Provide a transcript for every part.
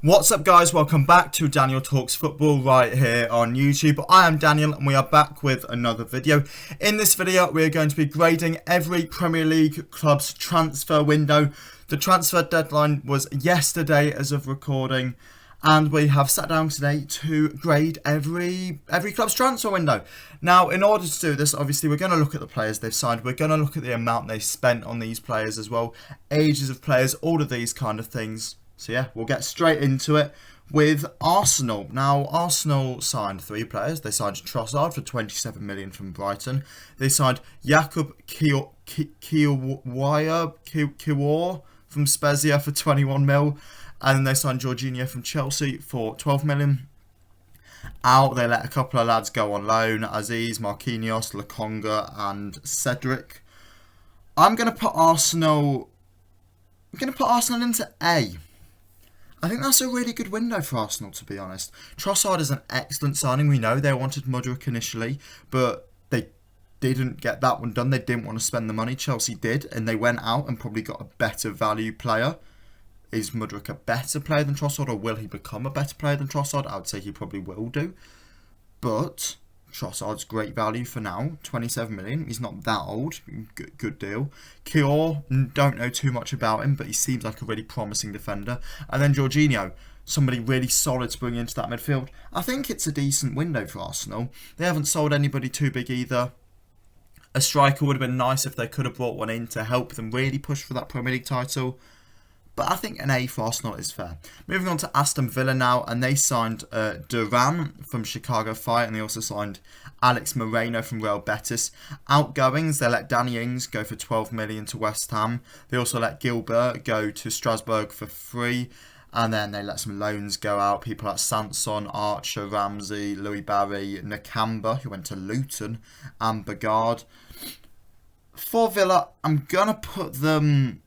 What's up guys, welcome back to Daniel Talks Football right here on YouTube. I am Daniel and we are back with another video. In this video we are going to be grading every Premier League club's transfer window. The transfer deadline was yesterday as of recording and we have sat down today to grade every club's transfer window. Now in order to do this, obviously we're going to look at the players they've signed, we're going to look at the amount they spent on these players as well, ages of players, all of these kind of things. So yeah, we'll get straight into it with Arsenal. Now, Arsenal signed three players. They signed Trossard for 27 million from Brighton. They signed Jakub Kiwior from Spezia for 21 mil. And then they signed Jorginho from Chelsea for 12 million. Out, they let a couple of lads go on loan. Aziz, Marquinhos, Lokonga and Cedric. I'm going to put Arsenal into A. I think that's a really good window for Arsenal, to be honest. Trossard is an excellent signing. We know they wanted Mudryk initially, but they didn't get that one done. They didn't want to spend the money. Chelsea did, and they went out and probably got a better value player. Is Mudryk a better player than Trossard, or will he become a better player than Trossard? I would say he probably will do. But Trossard's great value for now, 27 million. He's not that old. Good deal. Kiwior, don't know too much about him, but he seems like a really promising defender. And then Jorginho, somebody really solid to bring into that midfield. I think it's a decent window for Arsenal. They haven't sold anybody too big either. A striker would have been nice if they could have brought one in to help them really push for that Premier League title. But I think an A for Arsenal is fair. Moving on to Aston Villa now, and they signed Duran from Chicago Fire, and they also signed Alex Moreno from Real Betis. Outgoings, they let Danny Ings go for 12 million to West Ham. They also let Gilbert go to Strasbourg for free, and then they let some loans go out. People like Sanson, Archer, Ramsey, Louis Barry, Nakamba, who went to Luton, and Bagard. For Villa, I'm gonna put them.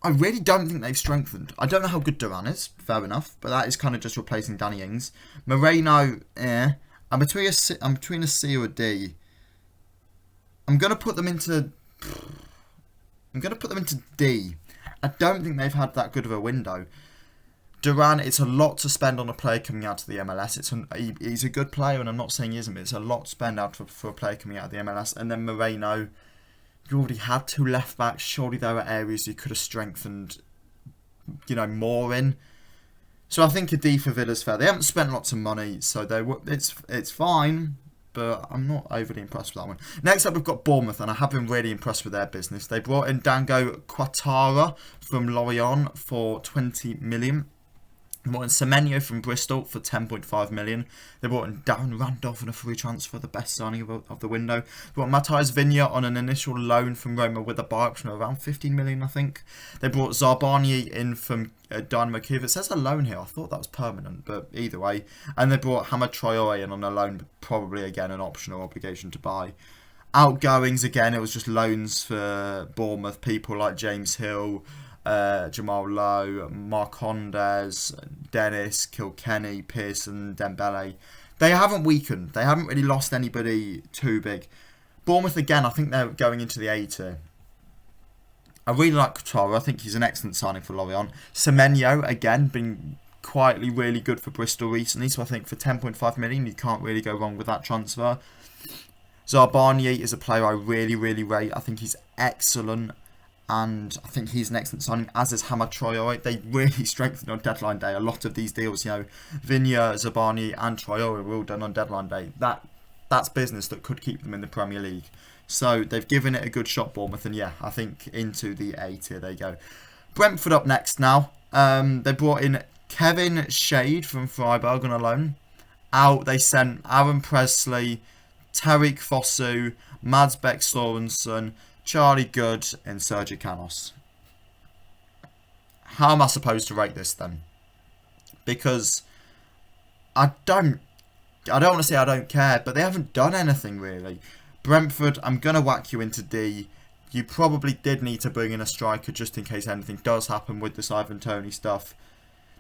I really don't think they've strengthened. I don't know how good Duran is, fair enough, but that is kind of just replacing Danny Ings. Moreno, I'm between a C or a D. I'm gonna put them into D. I don't think they've had that good of a window. Duran, it's a lot to spend on a player coming out of the MLS. He's a good player, and I'm not saying he isn't, but it's a lot to spend out for a player coming out of the MLS. And then Moreno, you already had two left backs. Surely there are areas you could have strengthened, more in. So I think a D for Villa's fair. They haven't spent lots of money, so it's fine, but I'm not overly impressed with that one. Next up, we've got Bournemouth, and I have been really impressed with their business. They brought in Dango Quattara from Lorient for 20 million. They brought in Semenyo from Bristol for 10.5 million. They brought in Darren Randolph on a free transfer, the best signing of the window. They brought Matthias Viña on an initial loan from Roma with a buy option of around 15 million, I think. They brought Zarbani in from Dynamo Kiev. It says a loan here. I thought that was permanent, but either way. And they brought Hamad Traore in on a loan, probably again an optional obligation to buy. Outgoings, again, it was just loans for Bournemouth. People like James Hill, Jamal Lowe, Marcondes, Dennis, Kilkenny, Pearson, Dembele. They haven't weakened. They haven't really lost anybody too big. Bournemouth, again, I think they're going into the A tier. I really like Quattara. I think he's an excellent signing for Lorient. Semenyo, again, been quietly really good for Bristol recently. So I think for 10.5 million, you can't really go wrong with that transfer. Zarbani is a player I really, really rate. I think he's excellent. And I think he's an excellent signing, as is Hamad Traore. They really strengthened on deadline day. A lot of these deals, Viña, Zarbani and Traore were all done on deadline day. That's business that could keep them in the Premier League. So they've given it a good shot, Bournemouth, and yeah, I think into the A tier they go. Brentford up next now. They brought in Kevin Shade from Freiburg on a loan. Out, they sent Aaron Presley, Tariq Fosu, Mads Beck Sorensen, Charlie Good and Sergio Canos. How am I supposed to rate this then? Because I don't want to say I don't care, but they haven't done anything really. Brentford, I'm going to whack you into D. You probably did need to bring in a striker just in case anything does happen with this Ivan Toney stuff.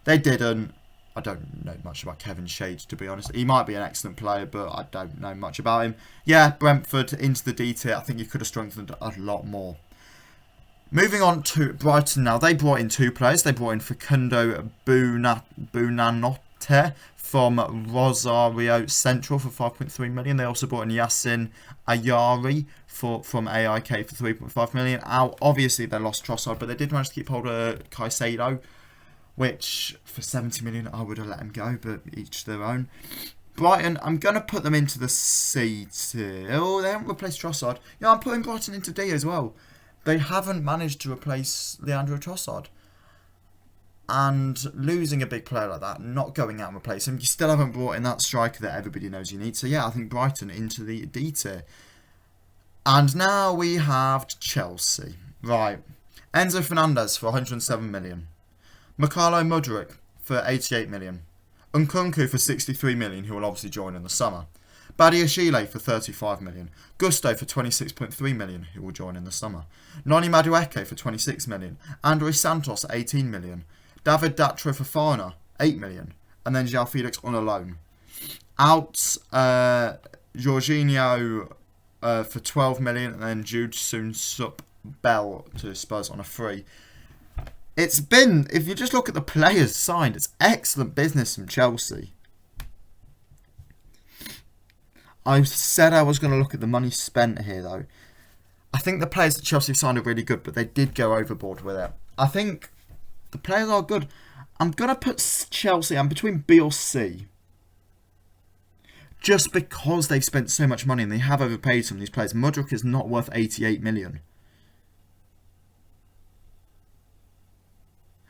They didn't. I don't know much about Kevin Shade, to be honest. He might be an excellent player, but I don't know much about him. Yeah, Brentford into the D tier. I think you could have strengthened a lot more. Moving on to Brighton now. They brought in 2 players. They brought in Facundo Bunanotte from Rosario Central for 5.3 million. They also brought in Yassin Ayari from AIK for 3.5 million. Obviously, they lost Trossard, but they did manage to keep hold of Caicedo, which for 70 million I would have let him go, but each their own. Brighton, I'm going to put them into the C tier. Oh, they haven't replaced Trossard. Yeah, I'm putting Brighton into D as well. They haven't managed to replace Leandro Trossard. And losing a big player like that, not going out and replacing him, you still haven't brought in that striker that everybody knows you need. So yeah, I think Brighton into the D tier. And now we have Chelsea. Right. Enzo Fernandes for 107 million. Mikhailo Mudryk for 88 million. Nkunku for 63 million, who will obviously join in the summer. Badiashile for 35 million. Gusto for 26.3 million, who will join in the summer. Noni Madueke for 26 million. André Santos 18 million. David Datro for Fana 8 million. And then João Felix on a loan. Out Jorginho for 12 million, and then Jude Soon-Sup Bell to Spurs on a free. It's been, if you just look at the players signed, it's excellent business from Chelsea. I said I was going to look at the money spent here, though. I think the players that Chelsea signed are really good, but they did go overboard with it. I think the players are good. I'm going to put Chelsea, I'm between B or C. Just because they've spent so much money and they have overpaid some of these players. Mudryk is not worth 88 million.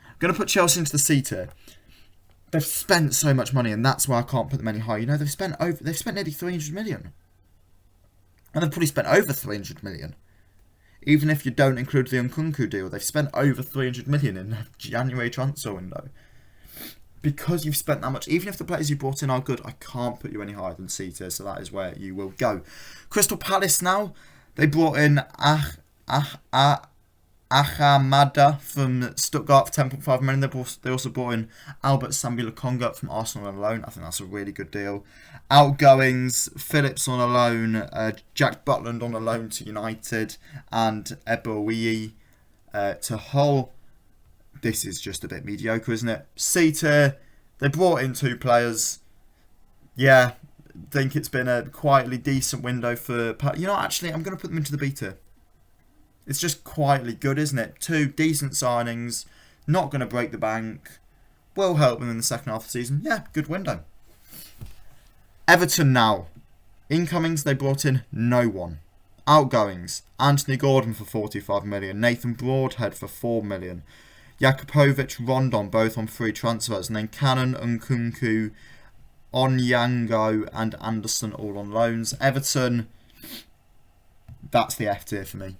I'm going to put Chelsea into the C tier. They've spent so much money, and that's why I can't put them any higher. You know, they've spent nearly 300 million. And they've probably spent over 300 million. Even if you don't include the Nkunku deal, they've spent over 300 million in the January transfer window. Because you've spent that much, even if the players you brought in are good, I can't put you any higher than C tier, so that is where you will go. Crystal Palace now, they brought in Ahamada from Stuttgart for 10.5 million. They also brought in Albert Sambi Lokonga from Arsenal on loan. I think that's a really good deal. Outgoings, Phillips on a loan, Jack Butland on a loan to United, and Ebowie to Hull. This is just a bit mediocre, isn't it? C tier, they brought in 2 players. Yeah, think it's been a quietly decent window for... You know, actually, I'm going to put them into the B tier. It's just quietly good, isn't it? 2 decent signings, not going to break the bank, will help them in the second half of the season. Yeah, good window. Everton now. Incomings, they brought in no one. Outgoings, Anthony Gordon for 45 million, Nathan Broadhead for 4 million, Jakupovic, Rondon, both on free transfers, and then Cannon, Nkunku, Onyango and Anderson all on loans. Everton, that's the F tier for me.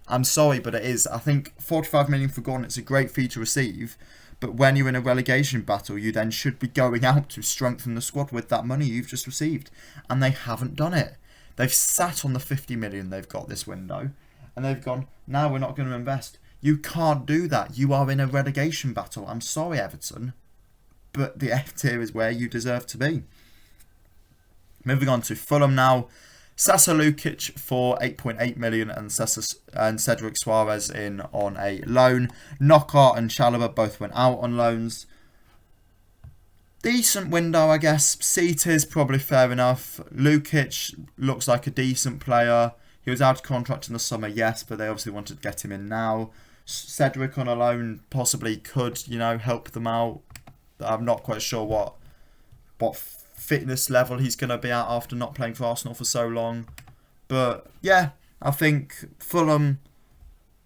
I'm sorry, but it is. I think 45 million for Gordon, it's a great fee to receive, but when you're in a relegation battle, you then should be going out to strengthen the squad with that money you've just received, and they haven't done it. They've sat on the 50 million they've got this window, and they've gone, now we're not going to invest. You can't do that. You are in a relegation battle. I'm sorry, Everton, but the F tier is where you deserve to be. Moving on to Fulham now. Sasa Lukic for 8.8 million and Cedric Suarez in on a loan. Knockaert and Chalobah both went out on loans. Decent window, I guess. C tier is probably fair enough. Lukic looks like a decent player. He was out of contract in the summer, yes, but they obviously wanted to get him in now. Cedric on a loan possibly could, you know, help them out. I'm not quite sure what fitness level he's going to be at after not playing for Arsenal for so long. But yeah, I think Fulham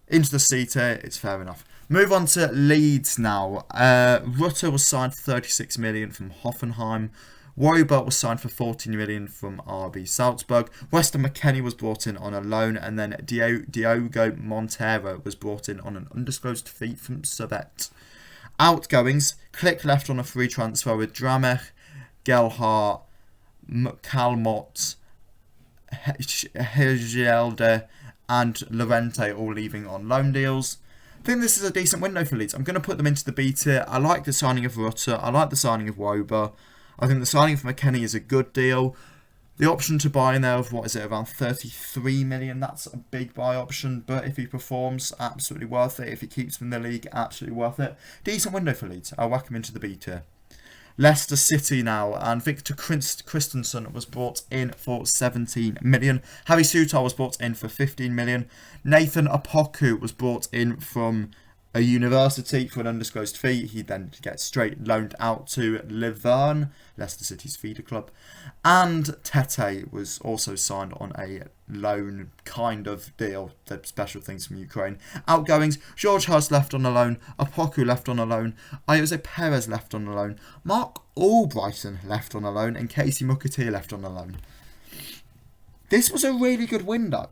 into the C tier, it's fair enough. Move on to Leeds now. Rutter was signed for 36 million from Hoffenheim. Woba was signed for 14 million from RB Salzburg. Weston McKennie was brought in on a loan, and then Diogo Montero was brought in on an undisclosed fee from Servette. Outgoings, Click left on a free transfer with Dramech, Gelhardt, Calmot, Hegelde and Lorente all leaving on loan deals. I think this is a decent window for Leeds. I'm going to put them into the B tier. I like the signing of Rutter. I like the signing of Woba. I think the signing of McKennie is a good deal. The option to buy in there of, what is it, around 33 million. That's a big buy option, but if he performs, absolutely worth it. If he keeps them in the league, absolutely worth it. Decent window for Leeds. I'll whack him into the B tier. Leicester City now, and Victor Christensen was brought in for 17 million. Harry Souttar was brought in for 15 million. Nathan Opoku was brought in from a university for an undisclosed fee. He then gets straight loaned out to Liverpool, Leicester City's feeder club. And Tete was also signed on a loan kind of deal, the special things from Ukraine. Outgoings, George Hurst left on a loan, Opoku left on a loan, Jose Perez left on a loan, Mark Albrighton left on a loan, and Casey Mukatire left on a loan. This was a really good window.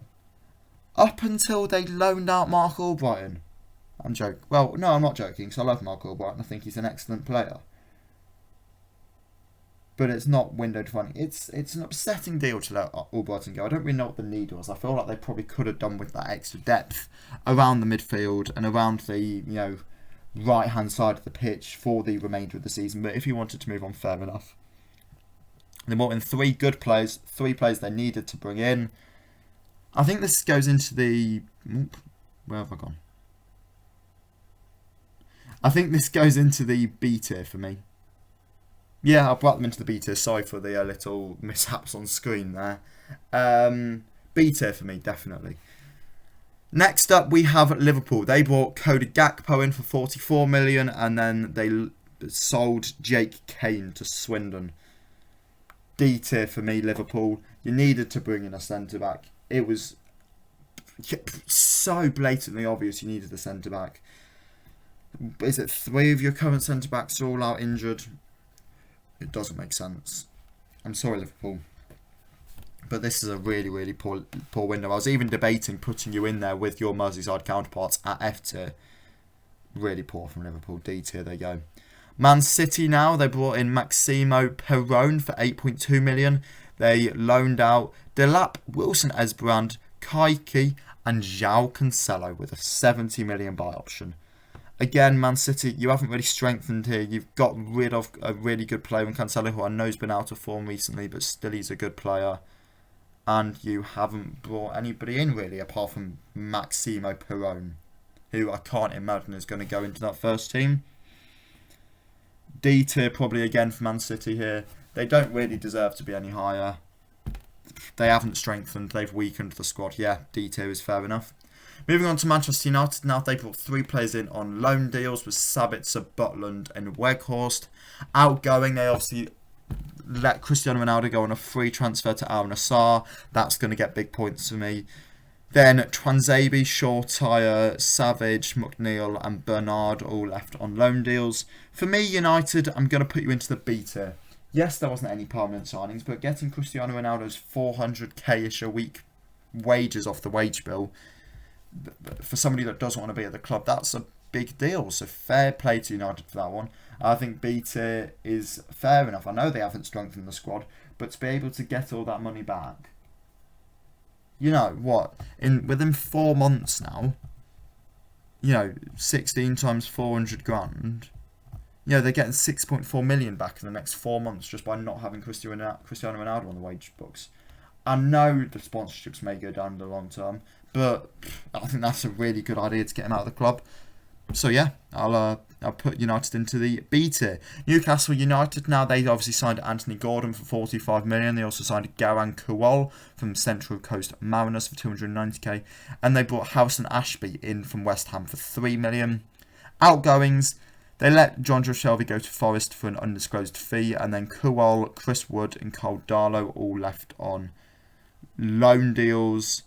Up until they loaned out Mark Albrighton. I'm joking. Well, no, I'm not joking, because I love Mark Albrighton. I think he's an excellent player. But it's not window defining. It's an upsetting deal to let Albrighton go. I don't really know what the need was. I feel like they probably could have done with that extra depth around the midfield and around the, right-hand side of the pitch for the remainder of the season. But if you wanted to move on, fair enough. They brought in 3 good players, 3 players they needed to bring in. I think this goes into the... Where have I gone? I think this goes into the B tier for me. Yeah, I'll brought them into the B tier. Sorry for the little mishaps on screen there. B tier for me, definitely. Next up, we have Liverpool. They brought Cody Gakpo in for 44 million, and then they sold Jake Kane to Swindon. D tier for me, Liverpool. You needed to bring in a centre-back. It was so blatantly obvious you needed a centre-back. Is it 3 of your current centre-backs are all out injured? It doesn't make sense. I'm sorry, Liverpool. But this is a really, really poor window. I was even debating putting you in there with your Merseyside counterparts at F tier. Really poor from Liverpool. D tier, there you go. Man City now, they brought in Maximo Perrone for 8.2 million. They loaned out Delap, Wilson Esbrand, Kaiki, and João Cancelo with a 70 million buy option. Again, Man City, you haven't really strengthened here. You've got rid of a really good player in Cancelo, who I know has been out of form recently, but still he's a good player. And you haven't brought anybody in, really, apart from Maximo Perrone, who I can't imagine is going to go into that first team. D tier probably again for Man City here. They don't really deserve to be any higher. They haven't strengthened. They've weakened the squad. Yeah, D tier is fair enough. Moving on to Manchester United now, they brought 3 players in on loan deals with Sabitzer, Butland and Weghorst. Outgoing, they obviously let Cristiano Ronaldo go on a free transfer to Al Nassr. That's going to get big points for me. Then Twanzebe, Shortire, Savage, McNeil and Bernard all left on loan deals. For me, United, I'm going to put you into the B tier. Yes, there wasn't any permanent signings, but getting Cristiano Ronaldo's 400k-ish a week wages off the wage bill for somebody that doesn't want to be at the club, that's a big deal. So fair play to United for that one. I think B tier is fair enough. I know they haven't strengthened the squad, but to be able to get all that money back, you know what? Within 4 months now, 16 times 400 grand. They're getting 6.4 million back in the next 4 months just by not having Cristiano Ronaldo on the wage books. I know the sponsorships may go down in the long term, but I think that's a really good idea to get him out of the club. So yeah, I'll put United into the B tier. Newcastle United now, they obviously signed Anthony Gordon for 45 million. They also signed Garan Kuol from Central Coast Mariners for 290k, and they brought Harrison Ashby in from West Ham for 3 million. Outgoings, they let John Joe Shelby go to Forest for an undisclosed fee, and then Kuol, Chris Wood and Cole Darlow all left on loan deals.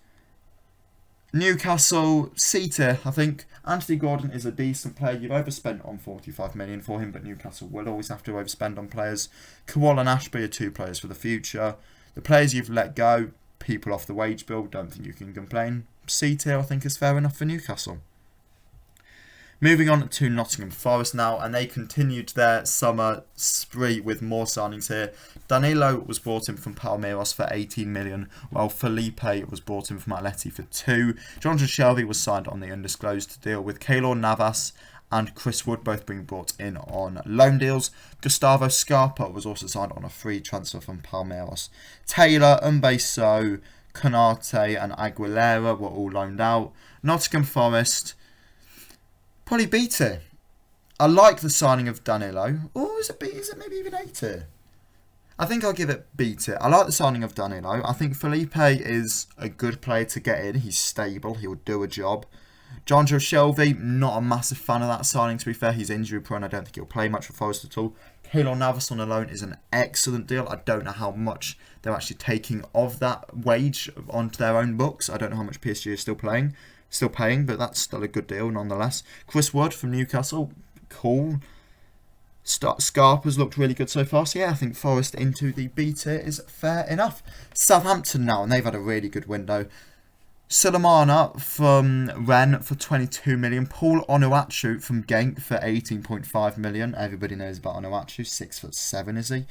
Newcastle, C tier, I think. Anthony Gordon is a decent player. You've overspent on 45 million for him, but Newcastle will always have to overspend on players. Kuol and Ashby are 2 players for the future. The players you've let go, people off the wage bill, don't think you can complain. C tier, I think, is fair enough for Newcastle. Moving on to Nottingham Forest now, and they continued their summer spree with more signings here. Danilo was brought in from Palmeiras for 18 million, while Felipe was brought in from Atleti for 2. Jonathan Shelvey was signed on the undisclosed deal with Keylor Navas and Chris Wood both being brought in on loan deals. Gustavo Scarpa was also signed on a free transfer from Palmeiras. Taylor, Mbeso, Konate and Aguilera were all loaned out. Nottingham Forest, probably B tier. I like the signing of Danilo. Or is it B? Is it maybe even A tier? I think I'll give it B tier. I like the signing of Danilo. I think Felipe is a good player to get in. He's stable. He'll do a job. Jonjo Shelvey, not a massive fan of that signing, to be fair. He's injury prone. I don't think he'll play much for Forest at all. Keylor Navas on a loan is an excellent deal. I don't know how much they're actually taking of that wage onto their own books. I don't know how much PSG is still paying, but that's still a good deal nonetheless. Chris Wood from Newcastle, cool. Scarpa's looked really good so far, so yeah, I think Forest into the B tier is fair enough. Southampton now, and they've had a really good window. Sulemana from Rennes for 22 million. Paul Onuachu from Genk for 18.5 million. Everybody knows about Onuachu. 6'7", is he?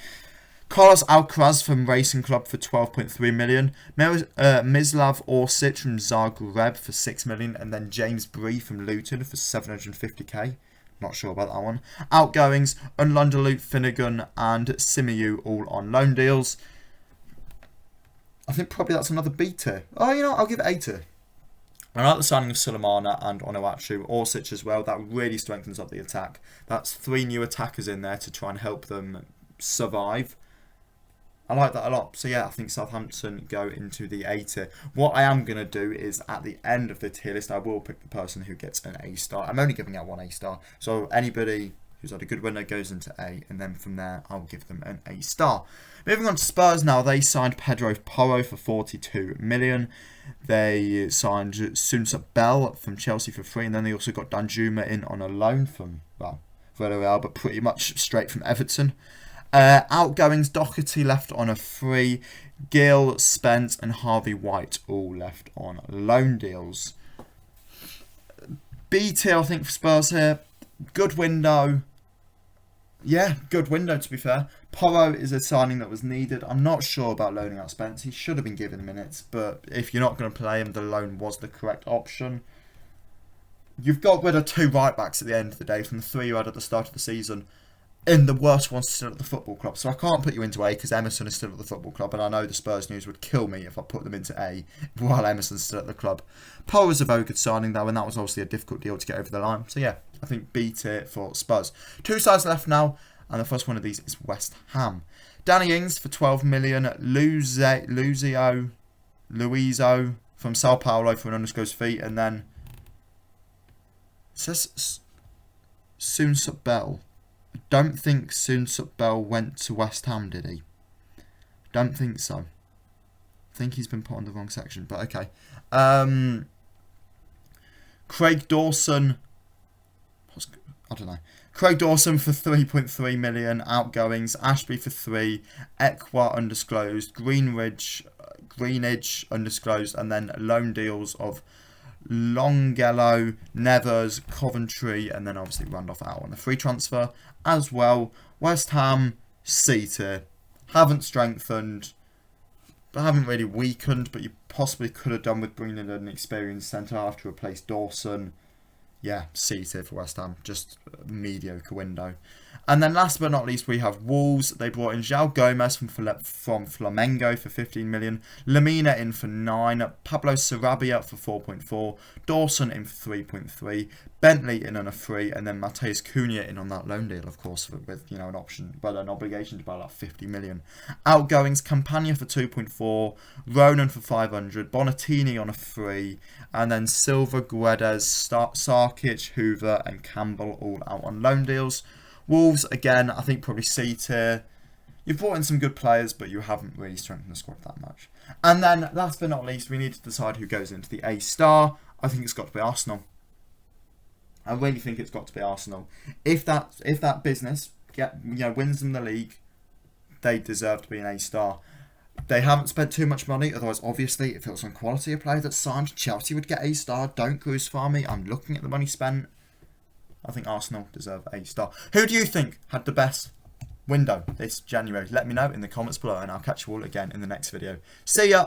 Carlos Alcaraz from Racing Club for 12.3 million. Mislav Orsic from Zagreb for 6 million. And then James Bree from Luton for 750k. Not sure about that one. Outgoings, Unlundalut, Finnegan and Simiyu all on loan deals. I think probably that's another B tier. Oh, you know, I'll give it A tier. I like the signing of Sulemana and Onuachu. Orsic as well. That really strengthens up the attack. That's 3 new attackers in there to try and help them survive. I like that a lot. So yeah, I think Southampton go into the A tier. What I am going to do is at the end of the tier list, I will pick the person who gets an A star. I'm only giving out 1 A star. So anybody who's had a good window goes into A, and then from there I'll give them an A star. Moving on to Spurs now, they signed Pedro Porro for 42 million. They signed Sunsa Bell from Chelsea for 3, and then they also got Danjuma in on a loan from, well, Villarreal, but pretty much straight from Everton. Outgoings, Doherty left on a free. Gill, Spence and Harvey White all left on loan deals. B tier, I think, for Spurs here. Good window. Yeah, good window to be fair. Porro is a signing that was needed. I'm not sure about loaning out Spence. He should have been given minutes, but if you're not going to play him, the loan was the correct option. You've got rid of 2 right-backs at the end of the day from the 3 you had at the start of the season. And the worst one's still at the football club. So I can't put you into A because Emerson is still at the football club. And I know the Spurs news would kill me if I put them into A while Emerson's still at the club. Porro was a very good signing though, and that was obviously a difficult deal to get over the line. So yeah, I think B tier for Spurs. 2 sides left now, and the first one of these is West Ham. Danny Ings for 12 million. Luizio from Sao Paulo for an undisclosed fee. And then it says Sunsa Bell. I don't think Sunsa Bell went to West Ham, did he? Don't think so. I think he's been put on the wrong section, but okay. Craig Dawson. I don't know. Craig Dawson for 3.3 million. Outgoings. Ashby for 3. Ekwa undisclosed. Greenidge undisclosed. And then loan deals of Longelo, Nevers, Coventry, and then obviously Randolph out on the free transfer as well. West Ham, C tier. Haven't strengthened, but haven't really weakened, but you possibly could have done with bringing in an experienced centre-half to replace Dawson. Yeah, C tier for West Ham. Just a mediocre window. And then last but not least, we have Wolves. They brought in João Gomes from Flamengo for 15 million. Lamina in for 9. Pablo Sarabia for 4.4. Dawson in for 3.3. Bentley in on a free. And then Mateus Cunha in on that loan deal, of course, with an option, but an obligation to buy like 50 million. Outgoings, Campagna for 2.4. Ronan for 500. Bonatini on a free. And then Silva, Guedes, Sarkic, Hoover and Campbell all out on loan deals. Wolves, again, I think probably C tier. You've brought in some good players, but you haven't really strengthened the squad that much. And then, last but not least, we need to decide who goes into the A star. I think it's got to be Arsenal. I really think it's got to be Arsenal. If that business wins them the league, they deserve to be an A star. They haven't spent too much money, otherwise, obviously, if it was on quality of player that's signed, Chelsea would get A star. Don't crucify me. I'm looking at the money spent. I think Arsenal deserve A star. Who do you think had the best window this January? Let me know in the comments below, and I'll catch you all again in the next video. See ya!